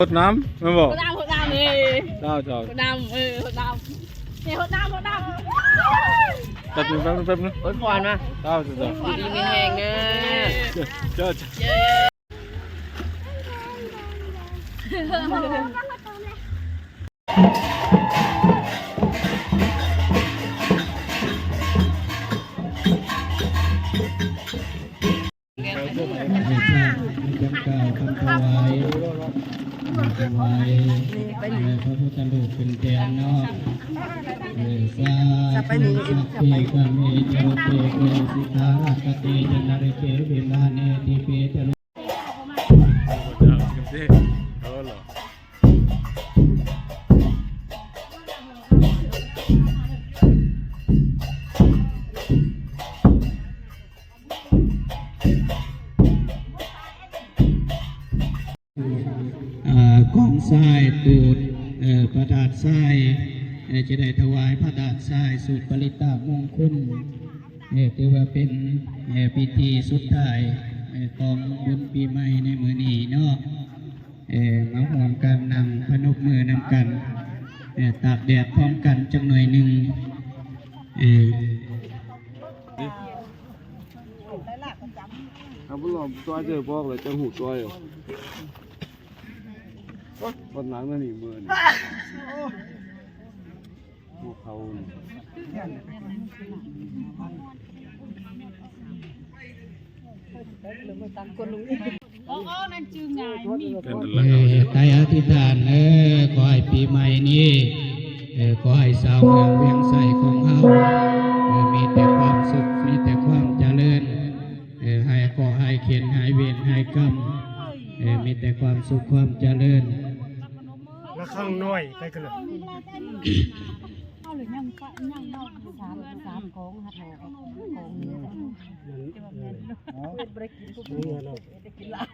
หดน้ำไม่บอกหดน้ำเลยเจ้าหดน้ำหดน้ำเนี่ยหดน้ำจัดแป๊บนึงโอ้ยควันนะเจ้าดีมีแห้งนะเจ้าจำกล่าวคำถวายพระพุทธรูปเป็นแทนนอกสาธุเอกเมจโรเปเกสิทารักเตจนารเกวิมาเนติเปจโรก้อนทรายตูดพระธาตุทรายจะได้ถวายพระธาตุทรายสุปริตามงคลถือว่าเป็นพิธีสุดท้ายของบุญปีใหม่ในมื้อนี้เนาะมาห่วมกันนำพนมมือนำกันตากแดดพร้อมกันจังหน่อยหนึ่งเอาบุหรี่ตัวเจอพอกเลยจะหูตัวอยู่คนหนังนั่นนี่มือนี่พวกเขาไตอธิษฐานขอให้ปีใหม่นี้ขอให้สาวเมืองเวียงไสของเฮามีแต่ความสุขมีแต่ความเจริญให้ก่อให้เขียนให้เวียนให้กรรมมีแต่ความสุขความเจริญละข้างน้อยไปกันเลยเอาหรือยังสามของหัดหอของนี้จะแบบนี้เป็นบริกินทุกคนจะกินลาย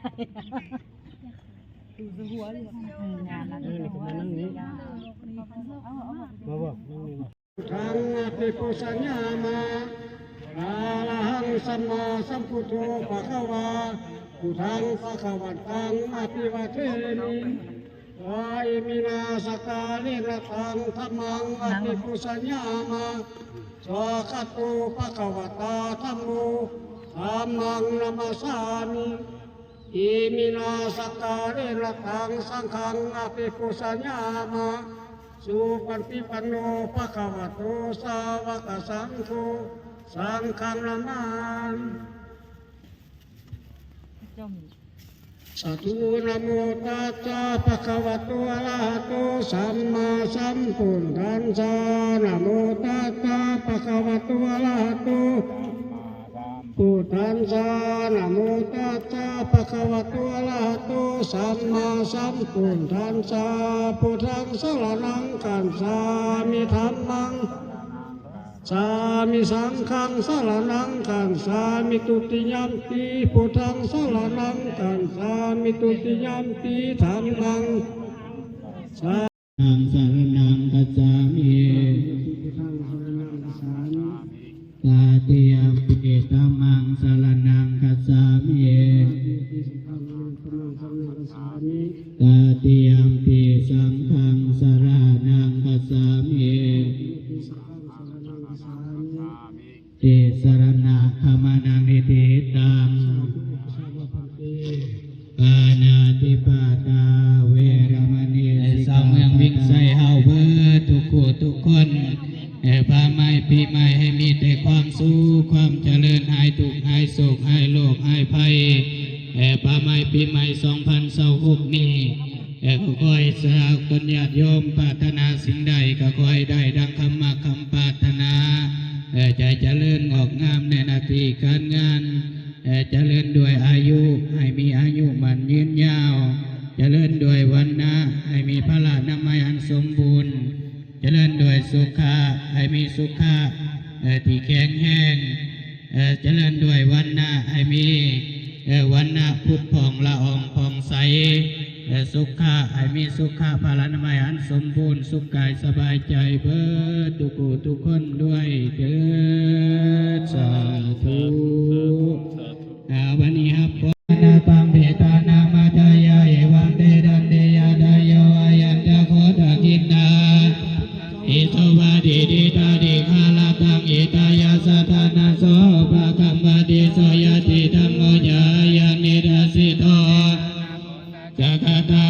ดูหัวเลยงานนั้นมานั่งนี้มาบอกนั่งนี้มาทางติปุสัญญามาอาลังสัมมาสัมพุทโธภะคะวาพุทธังภะคะวันตังอภิวาเทมิวาอิมินาสกาลิระตังธัมมังอภิปุสัญญามาสวากาโตภะคะวตาธัมโมธัมมังนัมสสามิอิมินาสกาลิระตังสังฆังอภิปุสัญญามาสุปฏิปันโนภะคะวะโตสาวกสังโฆสังฆังนามาสัตถุนะโมตัสสะภะคะวะโตอะระหะโตสัมมาสัมพุทธัสสะนะโมตัสสะภะคะวะโตอะระหะโตพุทธัสสะนะโมตัสสะภะคะวะโตอะระหะโตสัมมาสัมพุทธัสสะพุทธังสรณังคัจฉามิธัมมังสามิสังฆังสรณังคัจฉามิตุติยัมปิพุทธังสรณังคัจฉามิตุติยัมปิธัมมังสานังสรณังคัจฉามิตาติยมปิธัมมังสรณังคัจฉามิตาติยมปิสังฆังสรณังคัจฉามิติสรณะขมานังนิติตังปานาติปาตาเวรมณีสาวเมืองวิ่งใส่เฮาเบิดทุกคู่ทุกคนพาไม้ปีใหม่ให้มีแต่ความสุขความเจริญหายทุกข์หายโศกหายโรคหายภัยพาไม้ปีใหม่2026นี้ก็ขอให้สาวคนญาติโยมปรารถนาสิ่งใดก็ขอให้ได้ดังคำมาคำปรารถนาใจเจริญงอกงามในหน้าที่การงานเจริญด้วยอายุให้มีอายุมันยืนยาวเจริญด้วยวันนะให้มีพละนามัยอันสมบูรณ์เจริญด้วยสุขะให้มีสุขะที่แข็งแรงเจริญด้วยวันนะให้มีวันนะพุทธผ่องละอองผ่องใสสุขะให้มีสุขะพลานามัยอันสมบูรณ์สุขกายสบายใจเบิดทุกผู้ทุกคนด้วยเถิดสาธุวันนี้ครับนาตังเบตานามาจายาเอวังเดดันเดยาด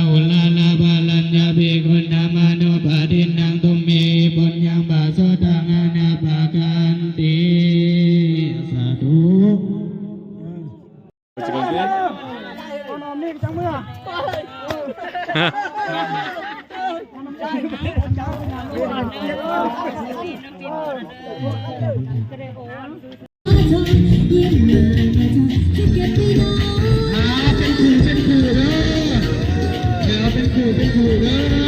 อุลาลาบาลัญญาภิกขุนามานุปาทินังตุมเมปุญญังบาโสตังอนาปากันติสาธุ เป็นขู่เด้อเดี๋ยวเป็นขู่เด้อ